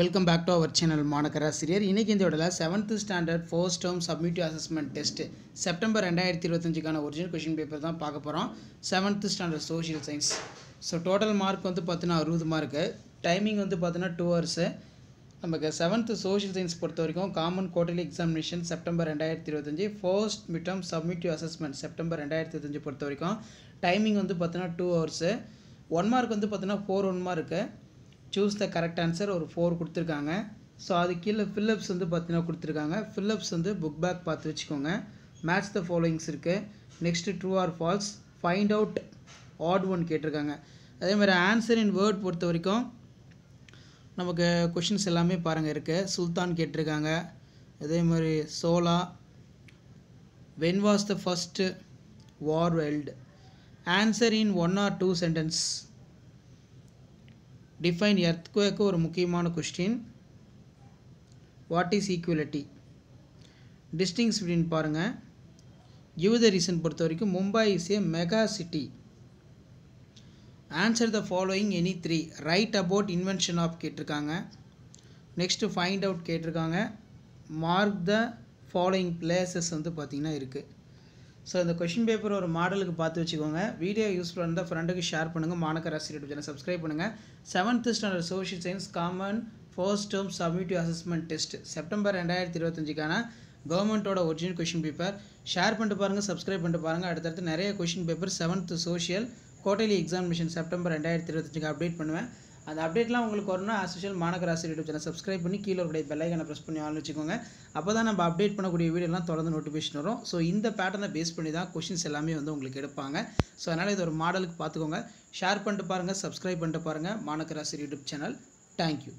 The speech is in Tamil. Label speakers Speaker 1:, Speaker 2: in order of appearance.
Speaker 1: Welcome back to our channel மாணக்கராசிரியர். இன்றைக்கி இந்த விடல 7th standard first term summative assessment test September 2025க்கான ஒரிஜினல் கொஷின் பேப்பர் தான் பார்க்க போகிறோம். 7th standard social science. So total mark வந்து பார்த்தீங்கன்னா 60 மார்க்கு. டைமிங் வந்து பார்த்தீங்கன்னா 2 hours. நமக்கு 7th சோஷியல் சயின்ஸ் பொறுத்த வரைக்கும் common quarterly examination September 2025, first mid term summative assessment September 2025 பொறுத்த வரைக்கும் டைமிங் வந்து பார்த்தீங்கன்னா 2 hours. 1 மார்க் வந்து பார்த்தீங்கன்னா 4 1 mark. Choose the correct answer ஒரு 4 கொடுத்துருக்காங்க. ஸோ அது கீழே ஃபில்லப்ஸ் வந்து பார்த்தீங்கன்னா கொடுத்துருக்காங்க. ஃபில்லப்ஸ் வந்து புக் பேக் பார்த்து வச்சுக்கோங்க. மேட்ச் த ஃபாலோயிங்ஸ் இருக்குது. Next true or false, find out odd one கேட்டிருக்காங்க. அதே மாதிரி ஆன்சர் இன் வேர்ட் பொறுத்த வரைக்கும் நமக்கு கொஷின்ஸ் எல்லாமே பாருங்கள் இருக்குது. சுல்தான் கேட்டிருக்காங்க. அதே மாதிரி Chola, when was the first war world, answer in 1 or 2 sentence, define earthquake ஒரு முக்கியமான question, what is equality, distinguish between பாருங்கள். கிவ் த ரீசன் பொறுத்த வரைக்கும் Mumbai is a mega city, answer the following any 3, write about invention of கேட்டிருக்காங்க. நெக்ஸ்ட்டு ஃபைண்ட் அவுட் கேட்டிருக்காங்க. மார்க் த ஃபாலோயிங் பிளேசஸ் வந்து பார்த்திங்கன்னா இருக்குது. ஸோ இந்த கொஷின் பேப்பர் ஒரு மாடலுக்கு பார்த்து வச்சுக்கோங்க. வீடியோ யூஸ்ஃபுல்லாக இருந்தால் ஃப்ரெண்டுக்கு ஷேர் பண்ணுங்கள். மாணக்கராசிரியர் யூடியூப் சேனல் சப்ஸ்கிரைப் பண்ணுங்கள். 7th standard social science common first term summative assessment test September 2025க்கான கவர்மெண்ட்டோட ஒரிஜினல் கொஷின் பேப்பர் ஷேர் பண்ணிட்டு பாருங்கள், சப்ஸ்கிரைப் பண்ணிட்டு பாருங்கள். அடுத்தடுத்து நிறைய question paper 7th social quarterly examination September 2025க்கு அப்டேட் பண்ணுவேன். அந்த அப்டேட்லாம் உங்களுக்கு வரணும். ஆஸ் யூஷுவல் மாணக்கராசிரியர் யூடியூப் சேனல் சப்ஸ்கிரைப் பண்ணி கீழே ஒரு பெல் ஐக்கானை ப்ரெஸ் பண்ணி ஆன் வச்சுக்கோங்க. அப்போ தான் நம்ம அப்டேட் பண்ணக்கூடிய வீடியோலாம் தொடர்ந்து நோட்டிஃபிகேஷன் வரும். ஸோ இந்த பேட்டர்னை பேஸ் பண்ணி தான் கொஷின்ஸ் எல்லாமே வந்து உங்களுக்கு எடுப்பாங்க. ஸோ அதனால் இது ஒரு மாடலுக்கு பார்த்துக்கோங்க. ஷேர் பண்ணிட்டு பாருங்கள், சப்ஸ்கிரைப் பண்ணிட்டு பாருங்கள் மாணக்கராசிரியர் யூடியூப் சேனல். தேங்க்யூ.